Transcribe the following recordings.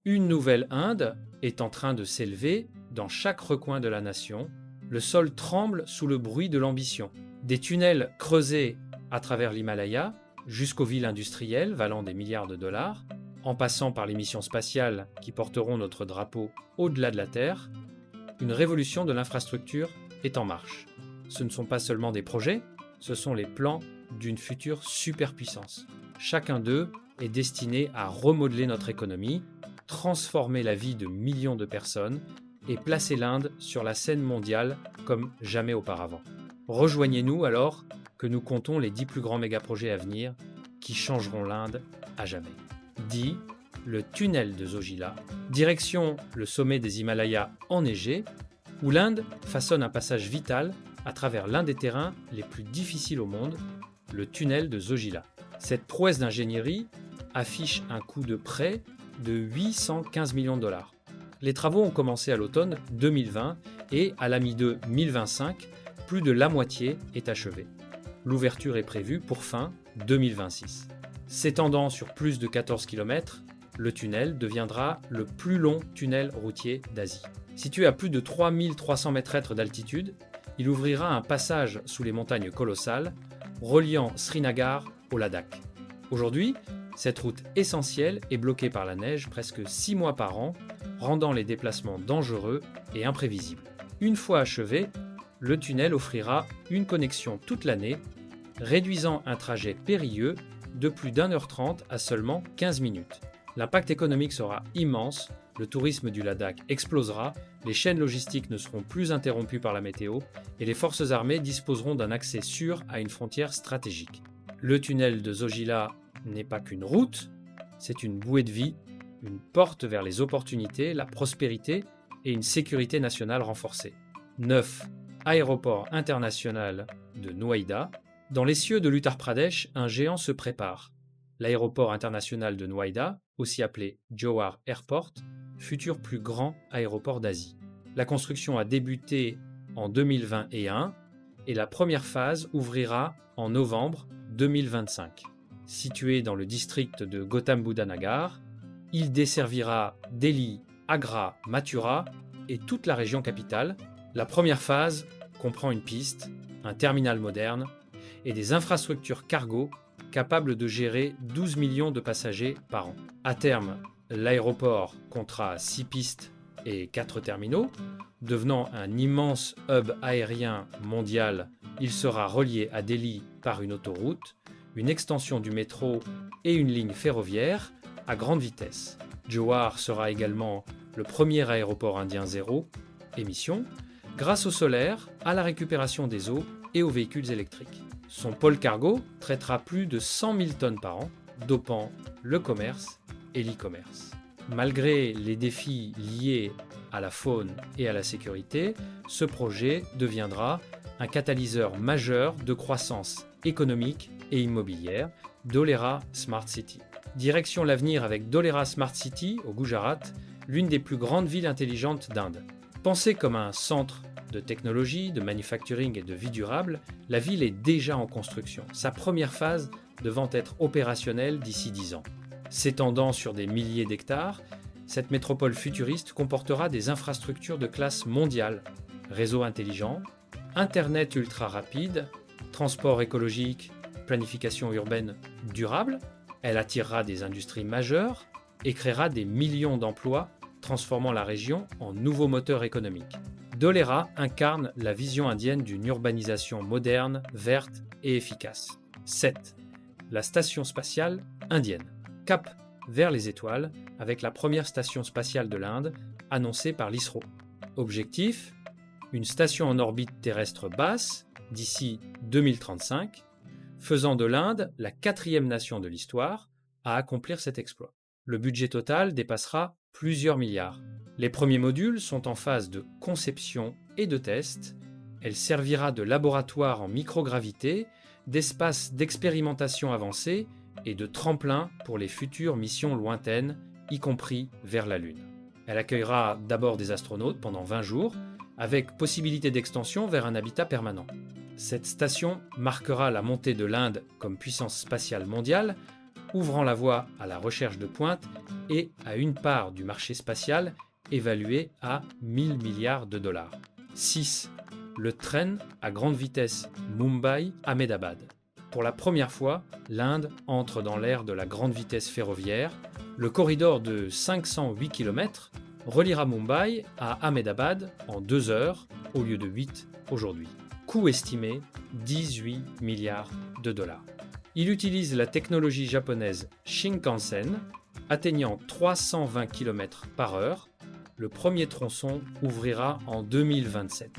Une nouvelle Inde est en train de s'élever dans chaque recoin de la nation. Le sol tremble sous le bruit de l'ambition. Des tunnels creusés à travers l'Himalaya jusqu'aux villes industrielles valant des milliards de dollars, en passant par les missions spatiales qui porteront notre drapeau au-delà de la Terre, une révolution de l'infrastructure est en marche. Ce ne sont pas seulement des projets, ce sont les plans d'une future superpuissance. Chacun d'eux est destiné à remodeler notre économie, transformer la vie de millions de personnes et placer l'Inde sur la scène mondiale comme jamais auparavant. Rejoignez-nous alors que nous comptons les 10 plus grands mégaprojets à venir qui changeront l'Inde à jamais. 10. Le tunnel de Zojila, direction le sommet des Himalayas enneigés, où l'Inde façonne un passage vital à travers l'un des terrains les plus difficiles au monde, le tunnel de Zojila. Cette prouesse d'ingénierie affiche un coût de près de 815 millions de dollars. Les travaux ont commencé à l'automne 2020 et à la mi-2025, plus de la moitié est achevée. L'ouverture est prévue pour fin 2026. S'étendant sur plus de 14 km, le tunnel deviendra le plus long tunnel routier d'Asie. Situé à plus de 3300 mètres d'altitude, il ouvrira un passage sous les montagnes colossales, reliant Srinagar au Ladakh. Aujourd'hui, cette route essentielle est bloquée par la neige presque 6 mois par an, rendant les déplacements dangereux et imprévisibles. Une fois achevé, le tunnel offrira une connexion toute l'année, réduisant un trajet périlleux de plus d'1h30 à seulement 15 minutes. L'impact économique sera immense, le tourisme du Ladakh explosera, les chaînes logistiques ne seront plus interrompues par la météo et les forces armées disposeront d'un accès sûr à une frontière stratégique. Le tunnel de Zojila n'est pas qu'une route, c'est une bouée de vie, une porte vers les opportunités, la prospérité et une sécurité nationale renforcée. 9. Aéroport international de Noida. Dans les cieux de l'Uttar Pradesh, un géant se prépare. L'aéroport international de Noida, aussi appelé Jowar Airport, futur plus grand aéroport d'Asie. La construction a débuté en 2021 et la première phase ouvrira en novembre 2025. Situé dans le district de Gautam Buddha Nagar, il desservira Delhi, Agra, Mathura et toute la région capitale. La première phase comprend une piste, un terminal moderne et des infrastructures cargo capables de gérer 12 millions de passagers par an. À terme, l'aéroport comptera 6 pistes et 4 terminaux. Devenant un immense hub aérien mondial, il sera relié à Delhi par une autoroute, une extension du métro et une ligne ferroviaire à grande vitesse. Jowar sera également le premier aéroport indien zéro émission, grâce au solaire, à la récupération des eaux et aux véhicules électriques. Son pôle cargo traitera plus de 100 000 tonnes par an, dopant le commerce et l'e-commerce. Malgré les défis liés à la faune et à la sécurité, ce projet deviendra un catalyseur majeur de croissance économique et immobilière, Dholera Smart City. Direction l'avenir avec Dholera Smart City au Gujarat, l'une des plus grandes villes intelligentes d'Inde. Pensée comme un centre de technologie, de manufacturing et de vie durable, la ville est déjà en construction, sa première phase devant être opérationnelle d'ici 10 ans. S'étendant sur des milliers d'hectares, cette métropole futuriste comportera des infrastructures de classe mondiale, réseaux intelligents, Internet ultra rapide, transport écologique, planification urbaine durable. Elle attirera des industries majeures et créera des millions d'emplois, transformant la région en nouveau moteur économique. Dholera incarne la vision indienne d'une urbanisation moderne, verte et efficace. 7. La station spatiale indienne. Cap vers les étoiles avec la première station spatiale de l'Inde annoncée par l'ISRO. Objectif : une station en orbite terrestre basse d'ici 2035, faisant de l'Inde la 4e nation de l'histoire à accomplir cet exploit. Le budget total dépassera plusieurs milliards. Les premiers modules sont en phase de conception et de test. Elle servira de laboratoire en microgravité, d'espace d'expérimentation avancée et de tremplin pour les futures missions lointaines, y compris vers la Lune. Elle accueillera d'abord des astronautes pendant 20 jours, avec possibilité d'extension vers un habitat permanent. Cette station marquera la montée de l'Inde comme puissance spatiale mondiale ouvrant la voie à la recherche de pointe et à une part du marché spatial évaluée à 1000 milliards de dollars. 6. Le train à grande vitesse Mumbai-Ahmedabad. Pour la première fois, l'Inde entre dans l'ère de la grande vitesse ferroviaire. Le corridor de 508 km reliera Mumbai à Ahmedabad en 2 heures au lieu de 8 aujourd'hui. Coût estimé 18 milliards de dollars. Il utilise la technologie japonaise Shinkansen, atteignant 320 km par heure. Le premier tronçon ouvrira en 2027.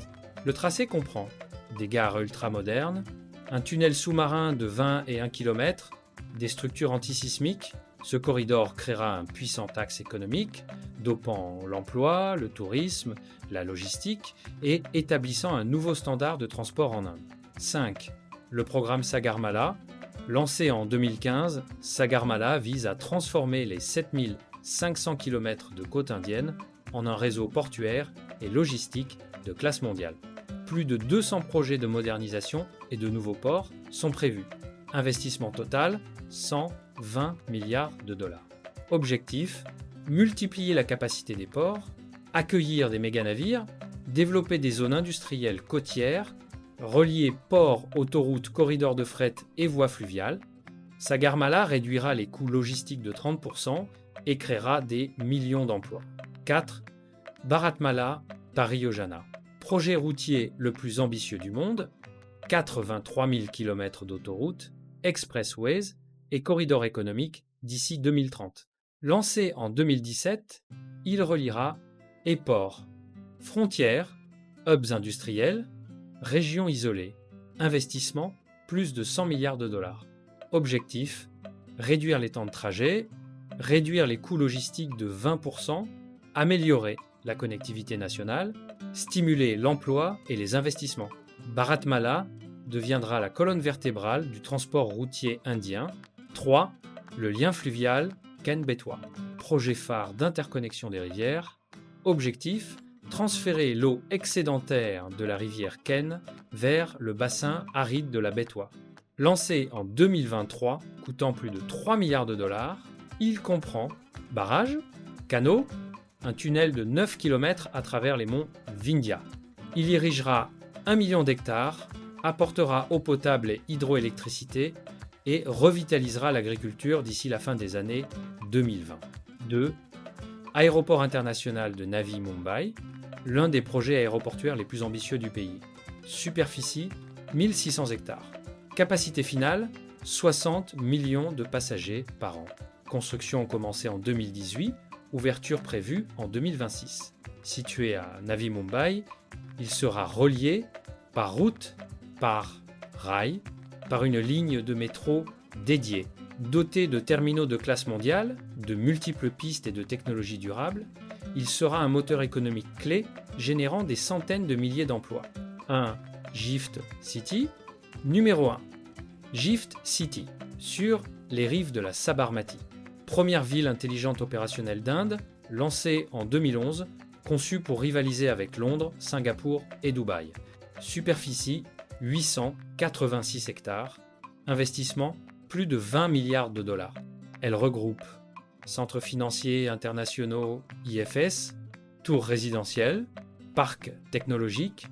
Le tracé comprend des gares ultramodernes, un tunnel sous-marin de 20 et 1 km, des structures antisismiques. Ce corridor créera un puissant axe économique, dopant l'emploi, le tourisme, la logistique et établissant un nouveau standard de transport en Inde. 5. Le programme Sagarmala. Lancé en 2015, Sagarmala vise à transformer les 7500 km de côte indienne en un réseau portuaire et logistique de classe mondiale. Plus de 200 projets de modernisation et de nouveaux ports sont prévus. Investissement total, 120 milliards de dollars. Objectif, multiplier la capacité des ports, accueillir des méga-navires, développer des zones industrielles côtières, relier ports, autoroutes, corridors de fret et voies fluviales. Sagarmala réduira les coûts logistiques de 30% et créera des millions d'emplois. 4. Bharatmala Pariyojana. Projet routier le plus ambitieux du monde, 83 000 km d'autoroutes, expressways et corridors économiques d'ici 2030. Lancé en 2017, il reliera et ports, frontières, hubs industriels, régions isolées. Investissement, plus de 100 milliards de dollars. Objectif, réduire les temps de trajet, réduire les coûts logistiques de 20%, améliorer la connectivité nationale, stimuler l'emploi et les investissements. Bharatmala deviendra la colonne vertébrale du transport routier indien. 3. Le lien fluvial Ken-Betwa. Projet phare d'interconnexion des rivières. Objectif, transférer l'eau excédentaire de la rivière Ken vers le bassin aride de la Betwa. Lancé en 2023, coûtant plus de 3 milliards de dollars, il comprend barrages, canaux, un tunnel de 9 km à travers les monts Vindhya. Il irrigera 1 million d'hectares, apportera eau potable et hydroélectricité et revitalisera l'agriculture d'ici la fin des années 2020. 2. Aéroport international de Navi Mumbai, l'un des projets aéroportuaires les plus ambitieux du pays. Superficie 1600 hectares. Capacité finale 60 millions de passagers par an. Construction commencée en 2018, ouverture prévue en 2026. Situé à Navi Mumbai, il sera relié par route, par rail, par une ligne de métro dédiée. Doté de terminaux de classe mondiale, de multiples pistes et de technologies durables, il sera un moteur économique clé générant des centaines de milliers d'emplois. 1. Gift City. Numéro 1. Gift City, sur les rives de la Sabarmati. Première ville intelligente opérationnelle d'Inde, lancée en 2011, conçue pour rivaliser avec Londres, Singapour et Dubaï. Superficie 886 hectares. Investissement plus de 20 milliards de dollars. Elle regroupe centres financiers internationaux IFS, tours résidentielles, parcs technologiques,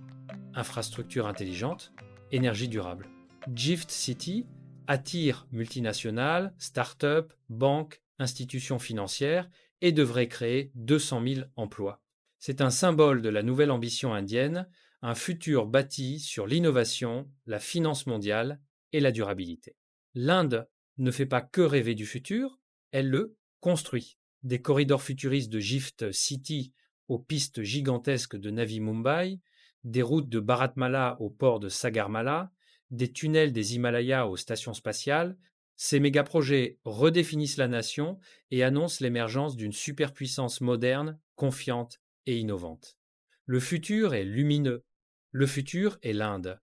infrastructures intelligentes, énergie durable. Gift City attire multinationales, start-up, banques, institutions financières et devrait créer 200 000 emplois. C'est un symbole de la nouvelle ambition indienne, un futur bâti sur l'innovation, la finance mondiale et la durabilité. L'Inde ne fait pas que rêver du futur, elle le construit. Des corridors futuristes de Gift City aux pistes gigantesques de Navi Mumbai, des routes de Bharatmala au port de Sagarmala, des tunnels des Himalayas aux stations spatiales, ces mégaprojets redéfinissent la nation et annoncent l'émergence d'une superpuissance moderne, confiante et innovante. Le futur est lumineux. Le futur est l'Inde.